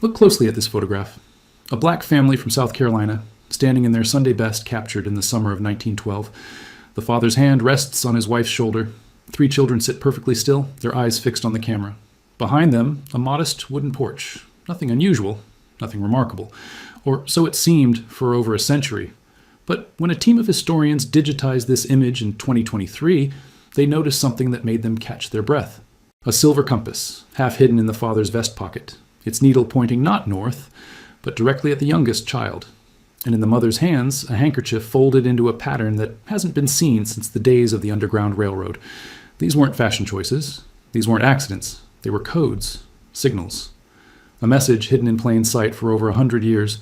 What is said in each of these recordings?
Look closely at this photograph. A black family from South Carolina, standing in their Sunday best, captured in the summer of 1912. The father's hand rests on his wife's shoulder. 3 children sit perfectly still, their eyes fixed on the camera. Behind them, a modest wooden porch. Nothing unusual, nothing remarkable. Or so it seemed for over a century. But when a team of historians digitized this image in 2023, they noticed something that made them catch their breath. A silver compass, half hidden in the father's vest pocket, its needle pointing not north, but directly at the youngest child. And in the mother's hands, a handkerchief folded into a pattern that hasn't been seen since the days of the Underground Railroad. These weren't fashion choices. These weren't accidents. They were codes, signals. A message hidden in plain sight for over 100 years.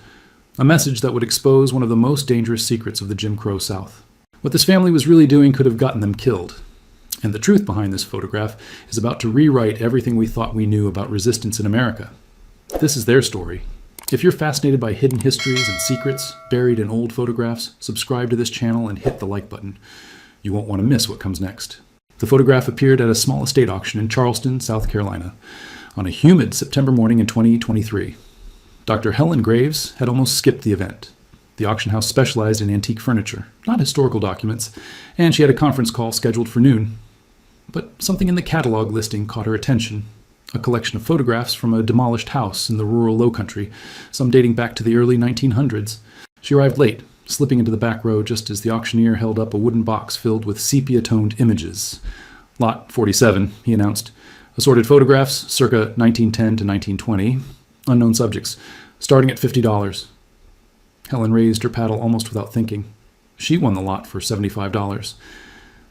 A message that would expose one of the most dangerous secrets of the Jim Crow South. What this family was really doing could have gotten them killed. And the truth behind this photograph is about to rewrite everything we thought we knew about resistance in America. This is their story. If you're fascinated by hidden histories and secrets buried in old photographs, subscribe to this channel and hit the like button. You won't want to miss what comes next. The photograph appeared at a small estate auction in Charleston, South Carolina, on a humid September morning in 2023. Dr. Helen Graves had almost skipped the event. The auction house specialized in antique furniture, not historical documents, and she had a conference call scheduled for noon. But something in the catalog listing caught her attention. A collection of photographs from a demolished house in the rural Lowcountry, some dating back to the early 1900s. She arrived late, slipping into the back row just as the auctioneer held up a wooden box filled with sepia-toned images. Lot 47, he announced. Assorted photographs, circa 1910 to 1920. Unknown subjects, starting at $50. Helen raised her paddle almost without thinking. She won the lot for $75.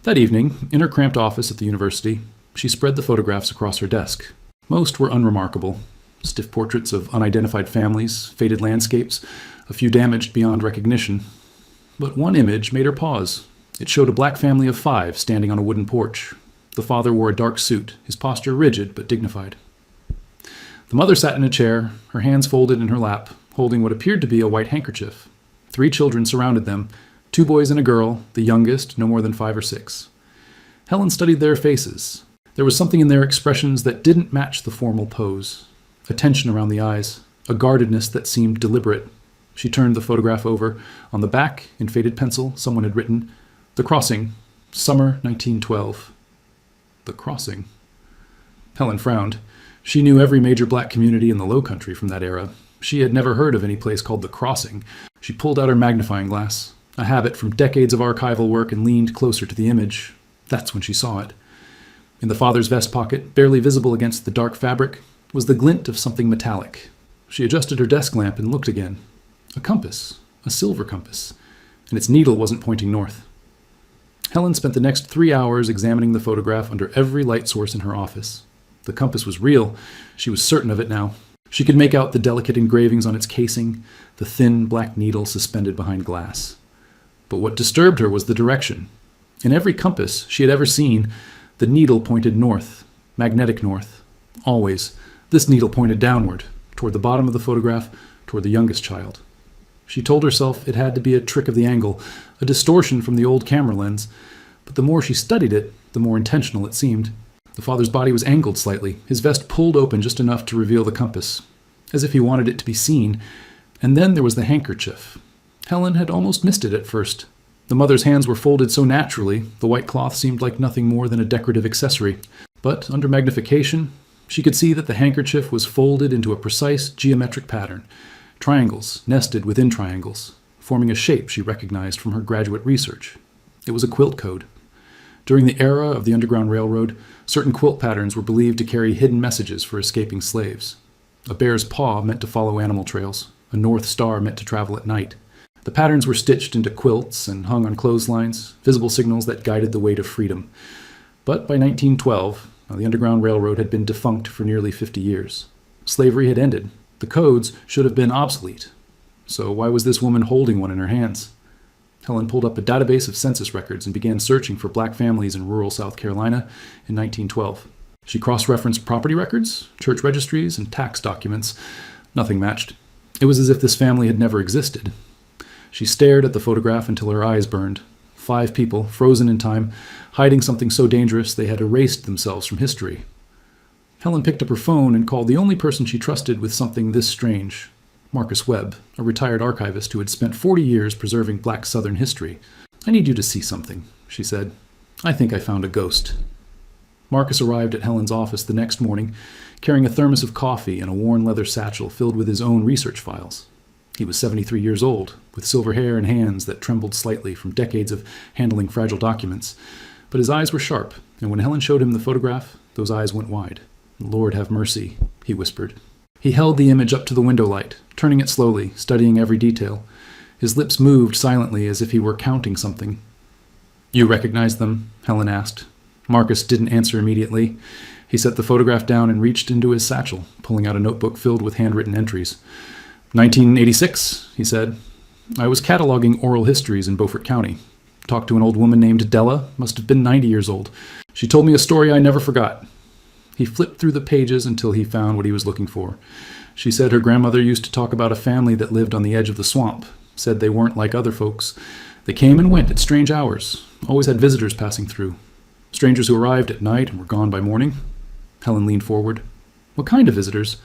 That evening, in her cramped office at the university, she spread the photographs across her desk. Most were unremarkable. Stiff portraits of unidentified families, faded landscapes, a few damaged beyond recognition. But one image made her pause. It showed a black family of 5 standing on a wooden porch. The father wore a dark suit, his posture rigid but dignified. The mother sat in a chair, her hands folded in her lap, holding what appeared to be a white handkerchief. 3 children surrounded them, 2 boys and a girl, the youngest no more than 5 or 6. Helen studied their faces. There was something in their expressions that didn't match the formal pose. A tension around the eyes, a guardedness that seemed deliberate. She turned the photograph over. On the back, in faded pencil, someone had written, "The Crossing, Summer 1912. The Crossing. Helen frowned. She knew every major black community in the Lowcountry from that era. She had never heard of any place called The Crossing. She pulled out her magnifying glass, a habit from decades of archival work, and leaned closer to the image. That's when she saw it. In the father's vest pocket, barely visible against the dark fabric, was the glint of something metallic. She adjusted her desk lamp and looked again. A compass, a silver compass, and its needle wasn't pointing north. Helen spent the next 3 hours examining the photograph under every light source in her office. The compass was real. She was certain of it now. She could make out the delicate engravings on its casing, the thin black needle suspended behind glass. But what disturbed her was the direction. In every compass she had ever seen, the needle pointed north, magnetic north. Always. This needle pointed downward, toward the bottom of the photograph, toward the youngest child. She told herself it had to be a trick of the angle, a distortion from the old camera lens, but the more she studied it, the more intentional it seemed. The father's body was angled slightly, his vest pulled open just enough to reveal the compass, as if he wanted it to be seen. And then there was the handkerchief. Helen had almost missed it at first. The mother's hands were folded so naturally, the white cloth seemed like nothing more than a decorative accessory. But under magnification, she could see that the handkerchief was folded into a precise geometric pattern, triangles nested within triangles, forming a shape she recognized from her graduate research. It was a quilt code. During the era of the Underground Railroad, certain quilt patterns were believed to carry hidden messages for escaping slaves. A bear's paw meant to follow animal trails, a north star meant to travel at night. The patterns were stitched into quilts and hung on clotheslines, visible signals that guided the way to freedom. But by 1912, the Underground Railroad had been defunct for nearly 50 years. Slavery had ended. The codes should have been obsolete. So why was this woman holding one in her hands? Helen pulled up a database of census records and began searching for black families in rural South Carolina in 1912. She cross-referenced property records, church registries, and tax documents. Nothing matched. It was as if this family had never existed. She stared at the photograph until her eyes burned. 5 people, frozen in time, hiding something so dangerous they had erased themselves from history. Helen picked up her phone and called the only person she trusted with something this strange, Marcus Webb, a retired archivist who had spent 40 years preserving black Southern history. "I need you to see something," she said. "I think I found a ghost." Marcus arrived at Helen's office the next morning, carrying a thermos of coffee and a worn leather satchel filled with his own research files. He was 73 years old, with silver hair and hands that trembled slightly from decades of handling fragile documents. But his eyes were sharp, and when Helen showed him the photograph, those eyes went wide. "Lord have mercy," he whispered. He held the image up to the window light, turning it slowly, studying every detail. His lips moved silently as if he were counting something. "You recognize them?" Helen asked. Marcus didn't answer immediately. He set the photograph down and reached into his satchel, pulling out a notebook filled with handwritten entries. 1986, he said. "I was cataloging oral histories in Beaufort County. Talked to an old woman named Della, must have been 90 years old. She told me a story I never forgot." He flipped through the pages until he found what he was looking for. She said her grandmother used to talk about a family that lived on the edge of the swamp, said they weren't like other folks. They came and went at strange hours, always had visitors passing through. Strangers who arrived at night and were gone by morning. Helen leaned forward. "What kind of visitors?"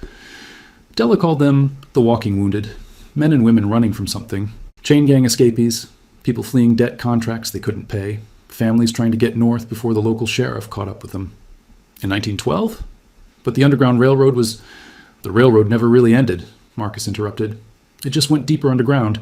Della called them the walking wounded, men and women running from something, chain gang escapees, people fleeing debt contracts they couldn't pay, families trying to get north before the local sheriff caught up with them. In 1912? But the Underground Railroad was... The railroad never really ended, Marcus interrupted. It just went deeper underground.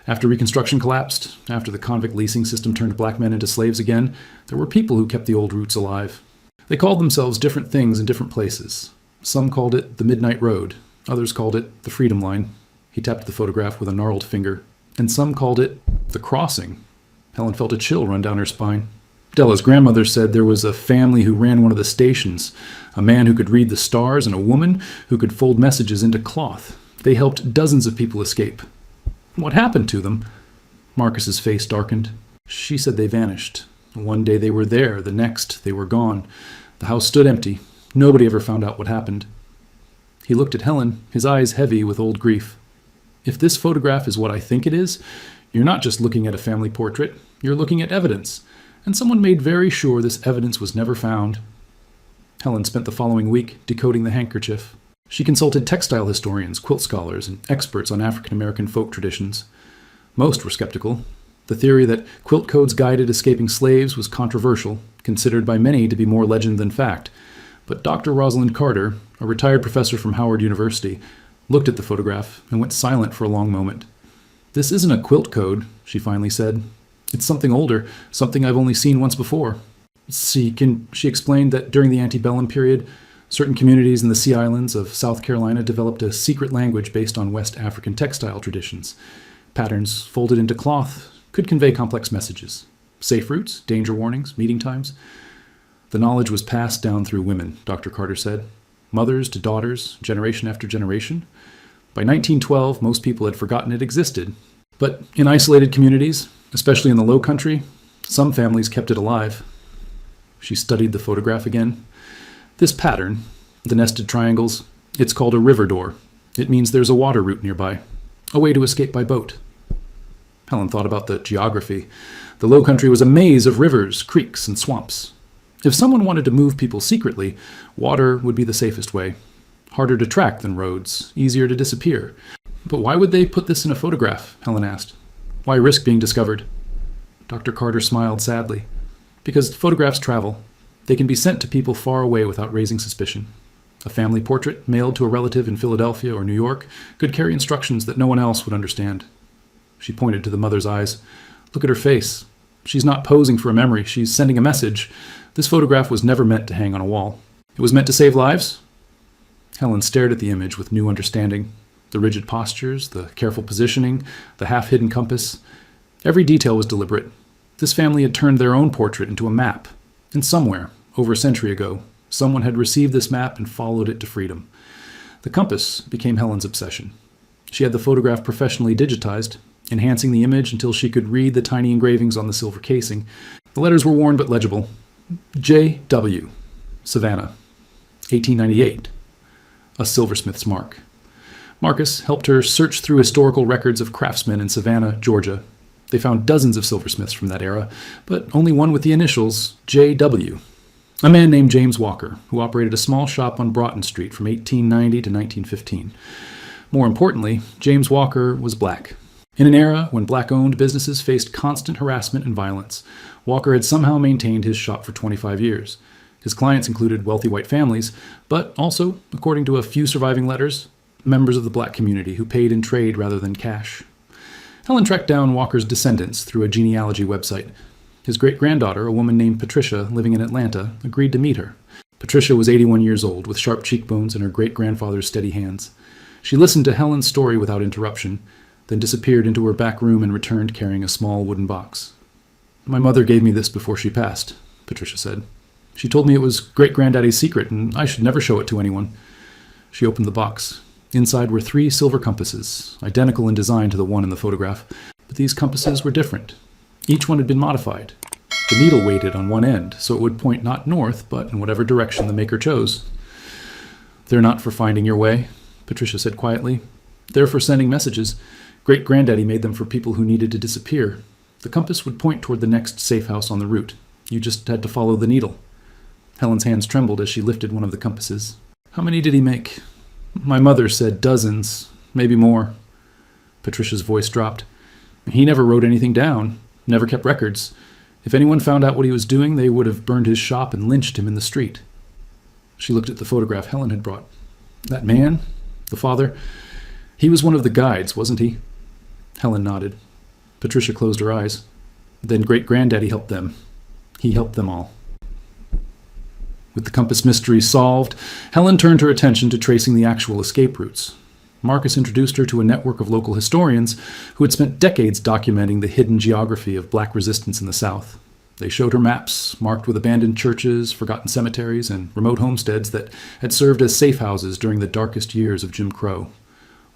After Reconstruction collapsed, after the convict leasing system turned black men into slaves again, there were people who kept the old routes alive. They called themselves different things in different places. Some called it the Midnight Road. Others called it the Freedom Line. He tapped the photograph with a gnarled finger. And some called it the Crossing. Helen felt a chill run down her spine. Della's grandmother said there was a family who ran one of the stations, a man who could read the stars and a woman who could fold messages into cloth. They helped dozens of people escape. What happened to them? Marcus's face darkened. She said they vanished. One day they were there, the next they were gone. The house stood empty. Nobody ever found out what happened. He looked at Helen, his eyes heavy with old grief. "If this photograph is what I think it is, you're not just looking at a family portrait, you're looking at evidence. And someone made very sure this evidence was never found." Helen spent the following week decoding the handkerchief. She consulted textile historians, quilt scholars, and experts on African American folk traditions. Most were skeptical. The theory that quilt codes guided escaping slaves was controversial, considered by many to be more legend than fact. But Dr. Rosalind Carter, a retired professor from Howard University, looked at the photograph and went silent for a long moment. "This isn't a quilt code," she finally said. "It's something older, something I've only seen once before." She explained that during the antebellum period, certain communities in the Sea Islands of South Carolina developed a secret language based on West African textile traditions. Patterns folded into cloth could convey complex messages. Safe routes, danger warnings, meeting times. The knowledge was passed down through women, Dr. Carter said. Mothers to daughters, generation after generation. By 1912, most people had forgotten it existed. But in isolated communities, especially in the Low Country, some families kept it alive. She studied the photograph again. This pattern, the nested triangles, it's called a river door. It means there's a water route nearby, a way to escape by boat. Helen thought about the geography. The Low Country was a maze of rivers, creeks, and swamps. If someone wanted to move people secretly, water would be the safest way. Harder to track than roads, easier to disappear. But why would they put this in a photograph? Helen asked. Why risk being discovered? Dr. Carter smiled sadly. Because photographs travel. They can be sent to people far away without raising suspicion. A family portrait mailed to a relative in Philadelphia or New York could carry instructions that no one else would understand. She pointed to the mother's eyes. Look at her face. She's not posing for a memory. She's sending a message. This photograph was never meant to hang on a wall. It was meant to save lives? Helen stared at the image with new understanding. The rigid postures, the careful positioning, the half-hidden compass. Every detail was deliberate. This family had turned their own portrait into a map. And somewhere, over a century ago, someone had received this map and followed it to freedom. The compass became Helen's obsession. She had the photograph professionally digitized, enhancing the image until she could read the tiny engravings on the silver casing. The letters were worn but legible. J.W. Savannah, 1898. A silversmith's mark. Marcus helped her search through historical records of craftsmen in Savannah, Georgia. They found dozens of silversmiths from that era, but only one with the initials J.W. A man named James Walker, who operated a small shop on Broughton Street from 1890 to 1915. More importantly, James Walker was black. In an era when black-owned businesses faced constant harassment and violence, Walker had somehow maintained his shop for 25 years. His clients included wealthy white families, but also, according to a few surviving letters, members of the black community who paid in trade rather than cash. Helen tracked down Walker's descendants through a genealogy website. His great-granddaughter, a woman named Patricia, living in Atlanta, agreed to meet her. Patricia was 81 years old, with sharp cheekbones and her great-grandfather's steady hands. She listened to Helen's story without interruption, then disappeared into her back room and returned carrying a small wooden box. "My mother gave me this before she passed," Patricia said. "She told me it was great-granddaddy's secret, and I should never show it to anyone." She opened the box. Inside were 3 silver compasses, identical in design to the one in the photograph, but these compasses were different. Each one had been modified. The needle weighted on one end, so it would point not north, but in whatever direction the maker chose. "They're not for finding your way," Patricia said quietly. "They're for sending messages. Great-granddaddy made them for people who needed to disappear. The compass would point toward the next safe house on the route. You just had to follow the needle." Helen's hands trembled as she lifted one of the compasses. "How many did he make?" "My mother said dozens, maybe more." Patricia's voice dropped. "He never wrote anything down. Never kept records. If anyone found out what he was doing, they would have burned his shop and lynched him in the street." She looked at the photograph Helen had brought. "That man, the father, he was one of the guides, wasn't he?" Helen nodded. Patricia closed her eyes. "Then great-granddaddy helped them. He helped them all." With the compass mystery solved, Helen turned her attention to tracing the actual escape routes. Marcus introduced her to a network of local historians who had spent decades documenting the hidden geography of black resistance in the South. They showed her maps marked with abandoned churches, forgotten cemeteries, and remote homesteads that had served as safe houses during the darkest years of Jim Crow.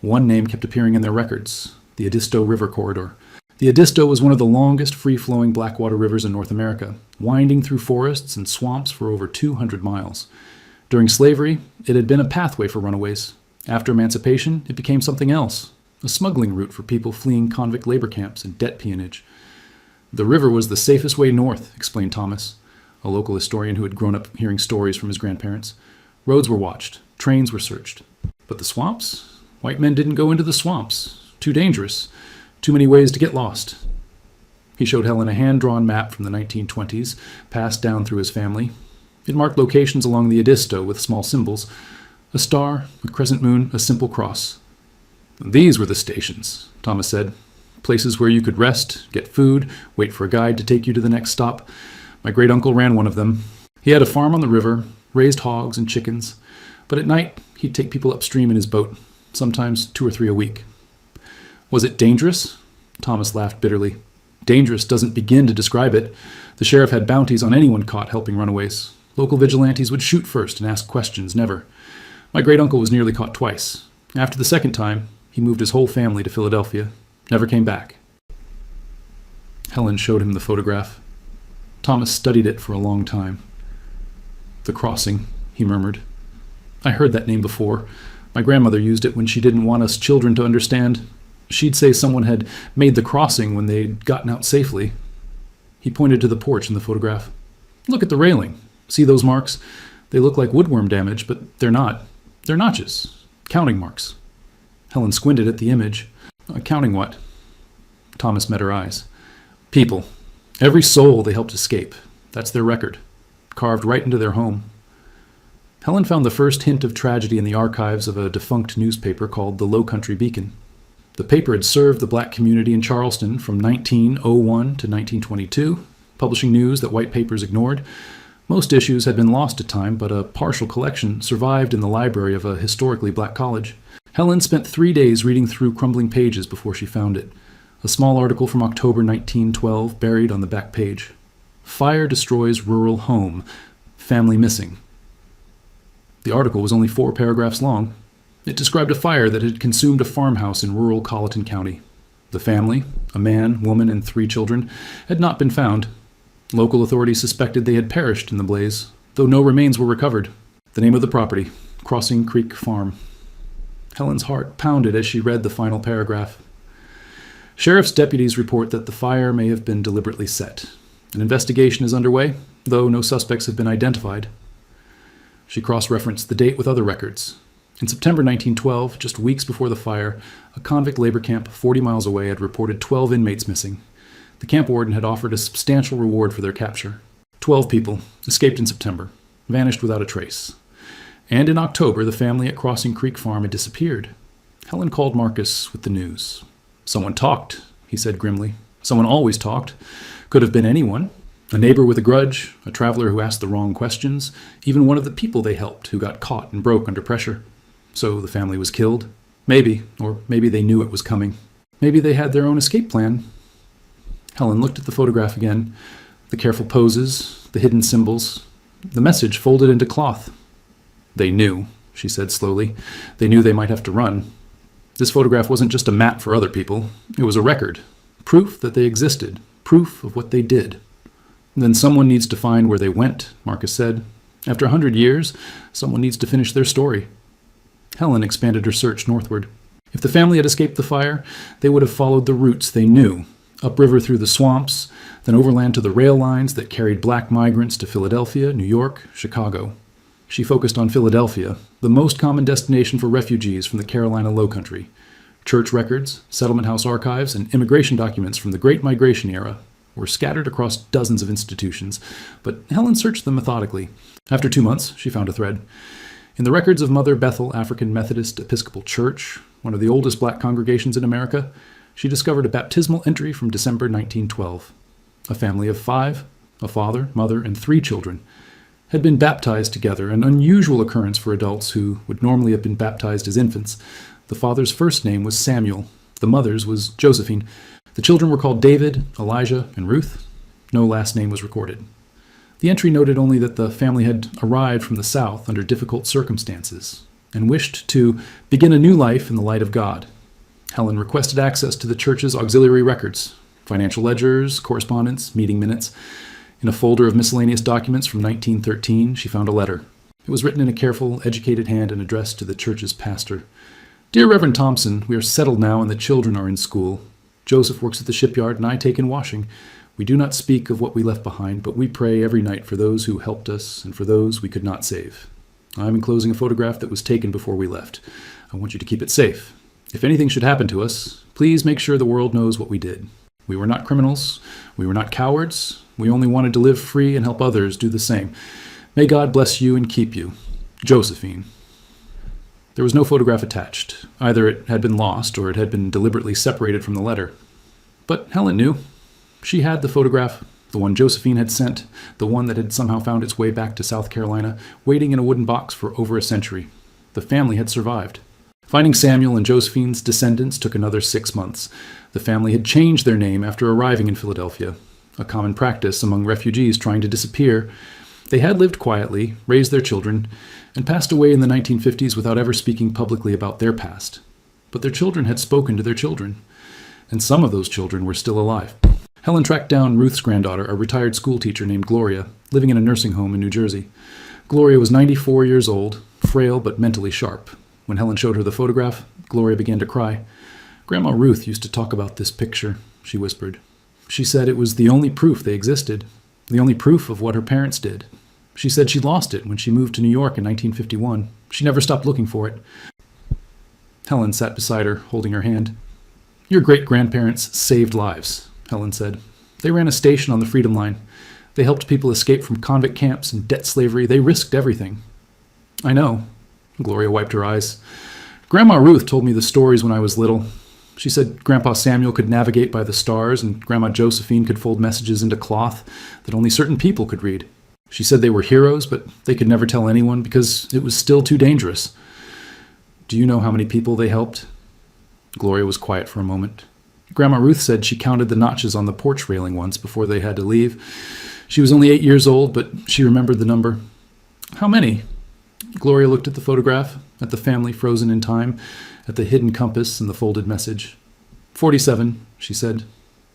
One name kept appearing in their records: the Edisto River Corridor. The Edisto was one of the longest free-flowing blackwater rivers in North America, winding through forests and swamps for over 200 miles. During slavery, it had been a pathway for runaways. After emancipation, it became something else, a smuggling route for people fleeing convict labor camps and debt peonage. "The river was the safest way north," explained Thomas, a local historian who had grown up hearing stories from his grandparents. "Roads were watched, trains were searched. But the swamps? White men didn't go into the swamps. Too dangerous. Too many ways to get lost." He showed Helen a hand-drawn map from the 1920s, passed down through his family. It marked locations along the Edisto with small symbols: a star, a crescent moon, a simple cross. "These were the stations," Thomas said. "Places where you could rest, get food, wait for a guide to take you to the next stop. My great-uncle ran one of them. He had a farm on the river, raised hogs and chickens. But at night, he'd take people upstream in his boat, sometimes 2 or 3 a week." "Was it dangerous?" Thomas laughed bitterly. "Dangerous doesn't begin to describe it. The sheriff had bounties on anyone caught helping runaways. Local vigilantes would shoot first and ask questions, never. My great-uncle was nearly caught twice. After the second time, he moved his whole family to Philadelphia. Never came back." Helen showed him the photograph. Thomas studied it for a long time. "The Crossing," he murmured. "I heard that name before. My grandmother used it when she didn't want us children to understand. She'd say someone had made the crossing when they'd gotten out safely." He pointed to the porch in the photograph. "Look at the railing. See those marks? They look like woodworm damage, but they're not. They're notches. Counting marks." Helen squinted at the image. "Counting what?" Thomas met her eyes. "People. Every soul they helped escape. That's their record. Carved right into their home." Helen found the first hint of tragedy in the archives of a defunct newspaper called the Low Country Beacon. The paper had served the black community in Charleston from 1901 to 1922, publishing news that white papers ignored. Most issues had been lost to time, but a partial collection survived in the library of a historically black college. Helen spent 3 days reading through crumbling pages before she found it. A small article from October 1912 buried on the back page. "Fire destroys rural home. Family missing." The article was only 4 paragraphs long. It described a fire that had consumed a farmhouse in rural Colleton County. The family, a man, woman, and 3 children, had not been found. Local authorities suspected they had perished in the blaze, though no remains were recovered. The name of the property: Crossing Creek Farm. Helen's heart pounded as she read the final paragraph. "Sheriff's deputies report that the fire may have been deliberately set. An investigation is underway. though no suspects have been identified. She cross-referenced the date with other records. In September 1912, just weeks before the fire, a convict labor camp 40 miles away had reported 12 inmates missing. The camp warden had offered a substantial reward for their capture. 12 people escaped in September, vanished without a trace. And in October, the family at Crossing Creek Farm had disappeared. Helen called Marcus with the news. "Someone talked," he said grimly. "Someone always talked. Could have been anyone. A neighbor with a grudge, a traveler who asked the wrong questions, even one of the people they helped who got caught and broke under pressure. So the family was killed? Maybe, or maybe they knew it was coming. Maybe they had their own escape plan." Helen looked at the photograph again, the careful poses, the hidden symbols, the message folded into cloth. "They knew," she said slowly. "They knew they might have to run. This photograph wasn't just a map for other people. It was a record. Proof that they existed. Proof of what they did." "Then someone needs to find where they went," Marcus said. "After 100 years, someone needs to finish their story." Helen expanded her search northward. If the family had escaped the fire, they would have followed the routes they knew, upriver through the swamps, then overland to the rail lines that carried black migrants to Philadelphia, New York, Chicago. She focused on Philadelphia, the most common destination for refugees from the Carolina Lowcountry. Church records, settlement house archives, and immigration documents from the Great Migration era were scattered across dozens of institutions, but Helen searched them methodically. After 2 months, she found a thread. In the records of Mother Bethel African Methodist Episcopal Church, one of the oldest black congregations in America, she discovered a baptismal entry from December 1912. A family of 5, a father, mother, and 3 children, had been baptized together, an unusual occurrence for adults who would normally have been baptized as infants. The father's first name was Samuel. The mother's was Josephine. The children were called David, Elijah, and Ruth. No last name was recorded. The entry noted only that the family had arrived from the south under difficult circumstances and wished to begin a new life in the light of God. Helen requested access to the church's auxiliary records, financial ledgers, correspondence, meeting minutes. In a folder of miscellaneous documents from 1913, she found a letter. It was written in a careful, educated hand and addressed to the church's pastor. "Dear Reverend Thompson, we are settled now and the children are in school. Joseph works at the shipyard and I take in washing. We do not speak of what we left behind, but we pray every night for those who helped us and for those we could not save. I am enclosing a photograph that was taken before we left. I want you to keep it safe. If anything should happen to us, please make sure the world knows what we did. We were not criminals. We were not cowards. We only wanted to live free and help others do the same. May God bless you and keep you. Josephine." There was no photograph attached. Either it had been lost or it had been deliberately separated from the letter. But Helen knew. She had the photograph, the one Josephine had sent, the one that had somehow found its way back to South Carolina, waiting in a wooden box for over a century. The family had survived. Finding Samuel and Josephine's descendants took another 6 months. The family had changed their name after arriving in Philadelphia, a common practice among refugees trying to disappear. They had lived quietly, raised their children, and passed away in the 1950s without ever speaking publicly about their past. But their children had spoken to their children, and some of those children were still alive. Helen tracked down Ruth's granddaughter, a retired schoolteacher named Gloria, living in a nursing home in New Jersey. Gloria was 94 years old, frail but mentally sharp. When Helen showed her the photograph, Gloria began to cry. "Grandma Ruth used to talk about this picture," she whispered. She said it was the only proof they existed, the only proof of what her parents did. She said she lost it when she moved to New York in 1951. She never stopped looking for it. Helen sat beside her, holding her hand. "Your great-grandparents saved lives," Helen said. "They ran a station on the Freedom Line. They helped people escape from convict camps and debt slavery. They risked everything." "I know." Gloria wiped her eyes. "Grandma Ruth told me the stories when I was little. She said Grandpa Samuel could navigate by the stars and Grandma Josephine could fold messages into cloth that only certain people could read. She said they were heroes, but they could never tell anyone because it was still too dangerous." "Do you know how many people they helped?" Gloria was quiet for a moment. "Grandma Ruth said she counted the notches on the porch railing once before they had to leave. She was only 8 years old, but she remembered the number." "How many?" Gloria looked at the photograph, at the family frozen in time, at the hidden compass and the folded message. 47, she said.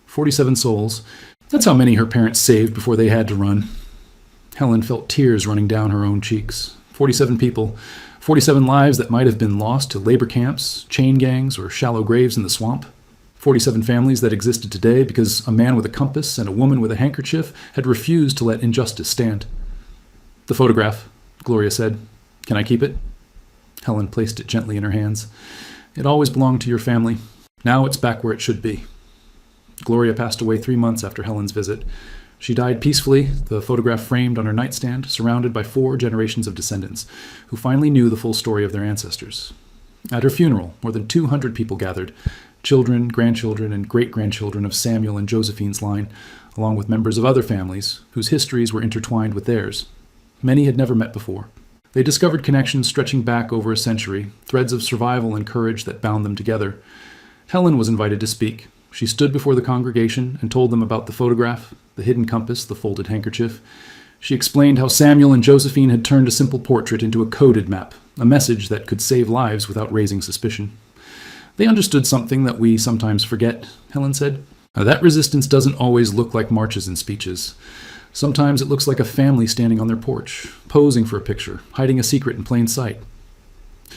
47 souls. That's how many her parents saved before they had to run. Helen felt tears running down her own cheeks. 47 people. 47 lives that might have been lost to labor camps, chain gangs, or shallow graves in the swamp. 47 families that existed today because a man with a compass and a woman with a handkerchief had refused to let injustice stand. "The photograph," Gloria said. "Can I keep it?" Helen placed it gently in her hands. "It always belonged to your family. Now it's back where it should be." Gloria passed away 3 months after Helen's visit. She died peacefully, the photograph framed on her nightstand, surrounded by 4 generations of descendants, who finally knew the full story of their ancestors. At her funeral, more than 200 people gathered, children, grandchildren, and great-grandchildren of Samuel and Josephine's line, along with members of other families whose histories were intertwined with theirs. Many had never met before. They discovered connections stretching back over a century, threads of survival and courage that bound them together. Helen was invited to speak. She stood before the congregation and told them about the photograph, the hidden compass, the folded handkerchief. She explained how Samuel and Josephine had turned a simple portrait into a coded map, a message that could save lives without raising suspicion. "They understood something that we sometimes forget," Helen said. "That resistance doesn't always look like marches and speeches. Sometimes it looks like a family standing on their porch, posing for a picture, hiding a secret in plain sight."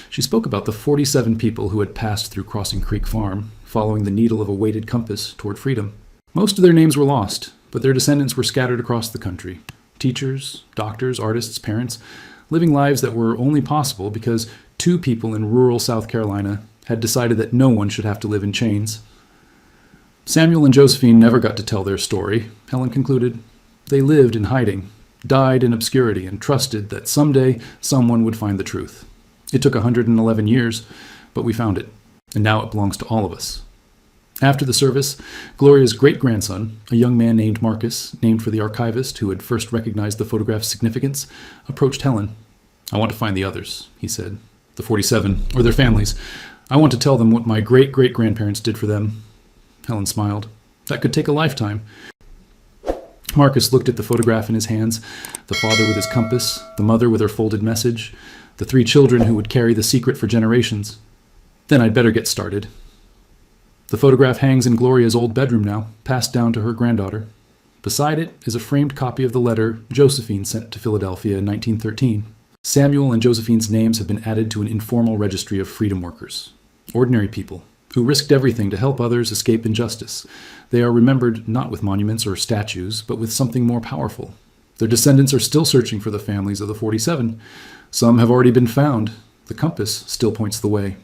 She spoke about the 47 people who had passed through Crossing Creek Farm, following the needle of a weighted compass toward freedom. Most of their names were lost, but their descendants were scattered across the country. Teachers, doctors, artists, parents, living lives that were only possible because 2 people in rural South Carolina had decided that no one should have to live in chains. Samuel and Josephine never got to tell their story, Helen concluded. They lived in hiding, died in obscurity, and trusted that someday someone would find the truth. It took 111 years, but we found it, and now it belongs to all of us. After the service, Gloria's great-grandson, a young man named Marcus, named for the archivist who had first recognized the photograph's significance, approached Helen. "I want to find the others," he said. "The 47, or their families. I want to tell them what my great-great-grandparents did for them." Helen smiled. "That could take a lifetime." Marcus looked at the photograph in his hands, the father with his compass, the mother with her folded message, the 3 children who would carry the secret for generations. "Then I'd better get started." The photograph hangs in Gloria's old bedroom now, passed down to her granddaughter. Beside it is a framed copy of the letter Josephine sent to Philadelphia in 1913. Samuel and Josephine's names have been added to an informal registry of freedom workers, ordinary people who risked everything to help others escape injustice. They are remembered not with monuments or statues, but with something more powerful. Their descendants are still searching for the families of the 47. Some have already been found. The compass still points the way.